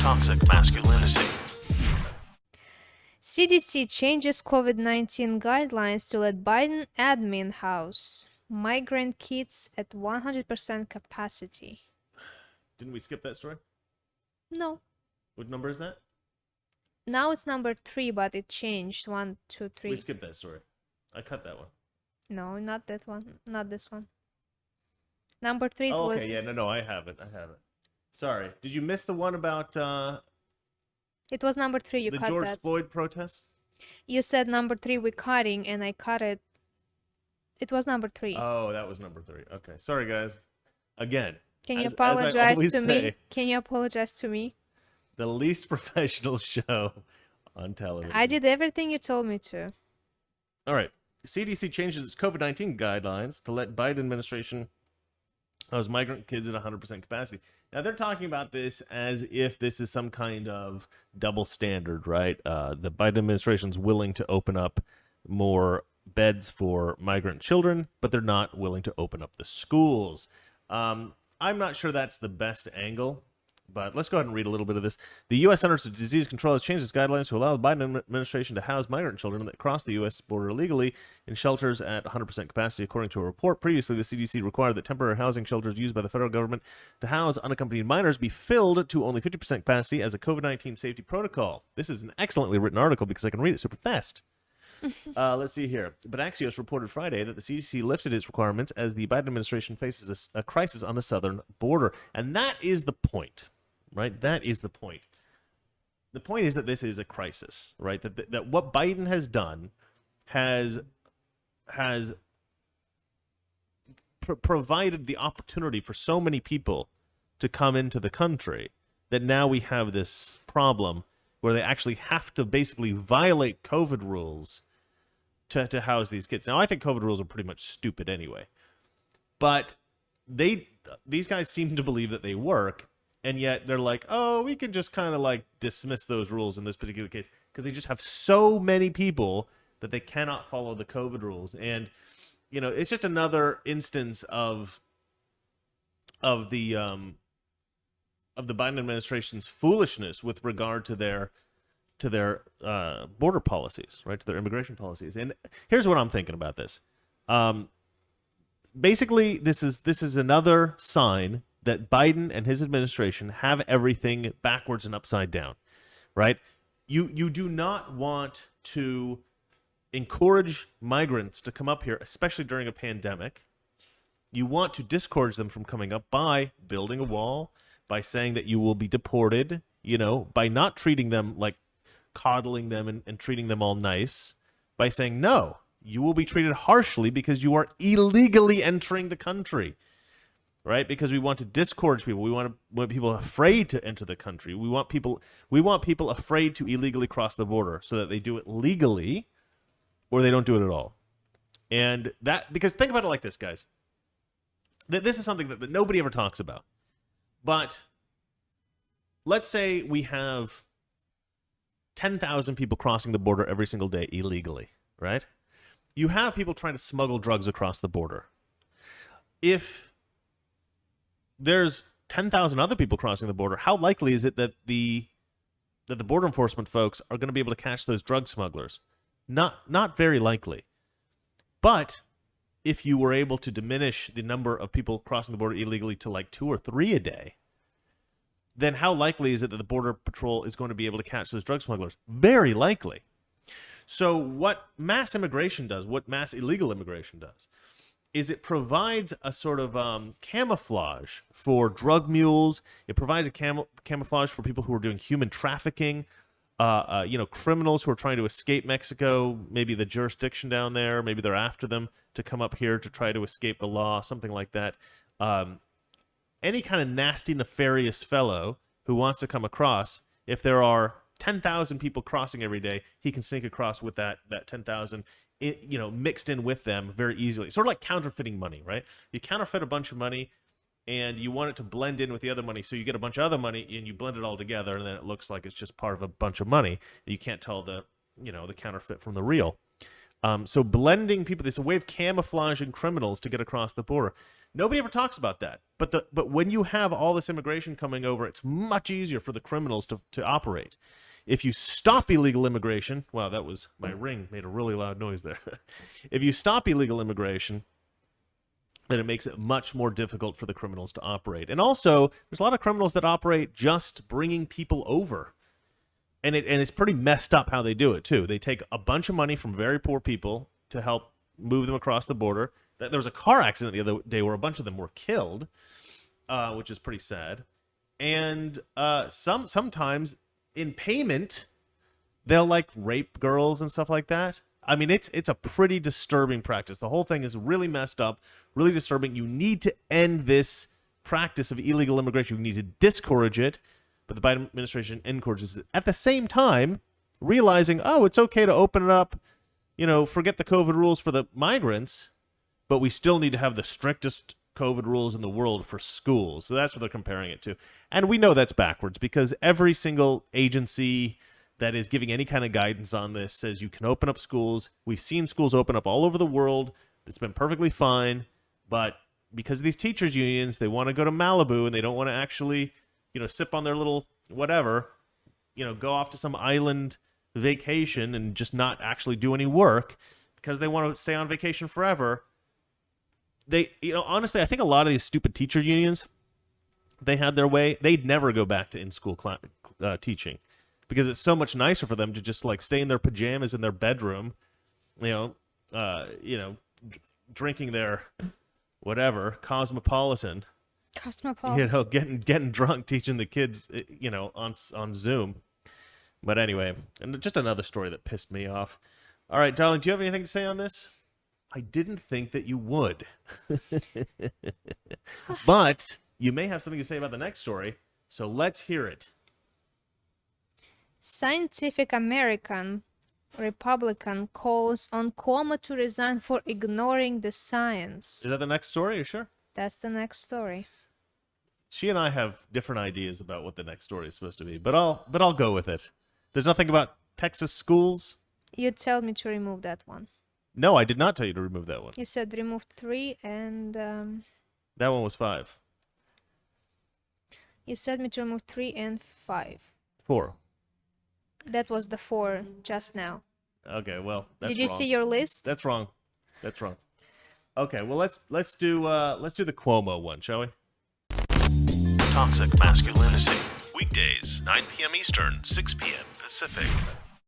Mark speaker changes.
Speaker 1: Toxic masculinity.
Speaker 2: CDC changes COVID-19 guidelines to let Biden admin house migrant kids at 100% capacity.
Speaker 3: Didn't we skip that story?
Speaker 2: No.
Speaker 3: What number is that?
Speaker 2: Now it's number 3, but it changed. 1, 2, 3.
Speaker 3: We skipped that story. I cut that one.
Speaker 2: No, not that one. Not this one. Number 3 it
Speaker 3: Oh, okay,
Speaker 2: was...
Speaker 3: yeah, no, I haven't. Sorry. Did you miss the one about
Speaker 2: It was number 3. You
Speaker 3: the
Speaker 2: cut
Speaker 3: George
Speaker 2: that.
Speaker 3: Floyd protests?
Speaker 2: You said number 3 we're cutting, and I cut it. It was number 3.
Speaker 3: Oh, that was number 3. Okay, sorry, guys. Again.
Speaker 2: Can you
Speaker 3: as I
Speaker 2: apologize
Speaker 3: always
Speaker 2: to me?
Speaker 3: say,
Speaker 2: Can you apologize to me?
Speaker 3: the least professional show on television.
Speaker 2: I did everything you told me to.
Speaker 3: All right. CDC changes its COVID-19 guidelines to let Biden administration house migrant kids at 100% capacity. Now, they're talking about this as if this is some kind of double standard, right? The Biden administration's willing to open up more beds for migrant children, but they're not willing to open up the schools. I'm not sure that's the best angle, but let's go ahead and read a little bit of this. The U.S. Centers for Disease Control has changed its guidelines to allow the Biden administration to house migrant children that cross the U.S. border illegally in shelters at 100% capacity, according to a report. Previously, the CDC required that temporary housing shelters used by the federal government to house unaccompanied minors be filled to only 50% capacity as a COVID-19 safety protocol. This is an excellently written article because I can read it super fast. Let's see here. But Axios reported Friday that the CDC lifted its requirements as the Biden administration faces a crisis on the southern border. And that is the point, right? That is the point. The point is that this is a crisis, right? That what Biden has done has provided the opportunity for so many people to come into the country that now we have this problem where they actually have to basically violate COVID rules to house these kids. Now, I think COVID rules are pretty much stupid anyway, but these guys seem to believe that they work, and yet they're like, oh, we can just kind of like dismiss those rules in this particular case because they just have so many people that they cannot follow the COVID rules. And, you know, it's just another instance of the Biden administration's foolishness with regard to their border policies, right? To their immigration policies. And here's what I'm thinking about this. Basically, this is another sign that Biden and his administration have everything backwards and upside down, right? You do not want to encourage migrants to come up here, especially during a pandemic. You want to discourage them from coming up by building a wall, by saying that you will be deported, you know, by not treating them like coddling them and treating them all nice, by saying, no, you will be treated harshly because you are illegally entering the country, right? Because we want to discourage people. We want people afraid to enter the country. We want people afraid to illegally cross the border so that they do it legally or they don't do it at all. And that, because think about it like this, guys. This is something that nobody ever talks about. But let's say we have 10,000 people crossing the border every single day illegally, right? You have people trying to smuggle drugs across the border. If there's 10,000 other people crossing the border, how likely is it that the border enforcement folks are going to be able to catch those drug smugglers? Not very likely. But if you were able to diminish the number of people crossing the border illegally to like 2 or 3 a day, then how likely is it that the Border Patrol is going to be able to catch those drug smugglers? Very likely. So what mass immigration does, what mass illegal immigration does, is it provides a sort of camouflage for drug mules. It provides a camouflage for people who are doing human trafficking, criminals who are trying to escape Mexico, maybe the jurisdiction down there, maybe they're after them to come up here to try to escape the law, something like that. Any kind of nasty, nefarious fellow who wants to come across, if there are 10,000 people crossing every day, he can sneak across with that 10,000, mixed in with them very easily. Sort of like counterfeiting money, right? You counterfeit a bunch of money, and you want it to blend in with the other money, so you get a bunch of other money, and you blend it all together, and then it looks like it's just part of a bunch of money. You can't tell the counterfeit from the real. So blending people, it's a way of camouflaging criminals to get across the border. Nobody ever talks about that. But when you have all this immigration coming over, it's much easier for the criminals to operate. If you stop illegal immigration, wow, that was my ring made a really loud noise there. If you stop illegal immigration, then it makes it much more difficult for the criminals to operate. And also, there's a lot of criminals that operate just bringing people over. And it's pretty messed up how they do it, too. They take a bunch of money from very poor people to help move them across the border. There was a car accident the other day where a bunch of them were killed, which is pretty sad. And sometimes in payment, they'll like rape girls and stuff like that. I mean, it's a pretty disturbing practice. The whole thing is really messed up, really disturbing. You need to end this practice of illegal immigration. You need to discourage it. But the Biden administration encourages it. At the same time, realizing, oh, it's okay to open it up, forget the COVID rules for the migrants, but we still need to have the strictest COVID rules in the world for schools. So that's what they're comparing it to. And we know that's backwards because every single agency that is giving any kind of guidance on this says you can open up schools. We've seen schools open up all over the world. It's been perfectly fine. But because of these teachers' unions, they want to go to Malibu and they don't want to actually, sip on their little whatever, go off to some island vacation and just not actually do any work because they want to stay on vacation forever. They, honestly, I think a lot of these stupid teacher unions, they had their way. They'd never go back to in-school teaching because it's so much nicer for them to just like stay in their pajamas in their bedroom, drinking their whatever Cosmopolitan, getting drunk, teaching the kids, on Zoom. But anyway, and just another story that pissed me off. All right, darling, do you have anything to say on this? I didn't think that you would. But you may have something to say about the next story, so let's hear it.
Speaker 2: Scientific American Republican calls on Cuomo to resign for ignoring the science.
Speaker 3: Is that the next story? Are you sure?
Speaker 2: That's the next story.
Speaker 3: She and I have different ideas about what the next story is supposed to be, but I'll go with it. There's nothing about Texas schools?
Speaker 2: You told me to remove that one.
Speaker 3: No, I did not tell you to remove that one.
Speaker 2: You said remove 3 and...
Speaker 3: That one was 5.
Speaker 2: You said me to remove 3 and 5.
Speaker 3: 4.
Speaker 2: That was the 4 just now.
Speaker 3: Okay, well, that's wrong.
Speaker 2: Did you see your list?
Speaker 3: That's wrong. That's wrong. Okay, well, let's do the Cuomo one, shall we? Toxic Masculinity. Weekdays, 9 p.m. Eastern, 6 p.m. Pacific.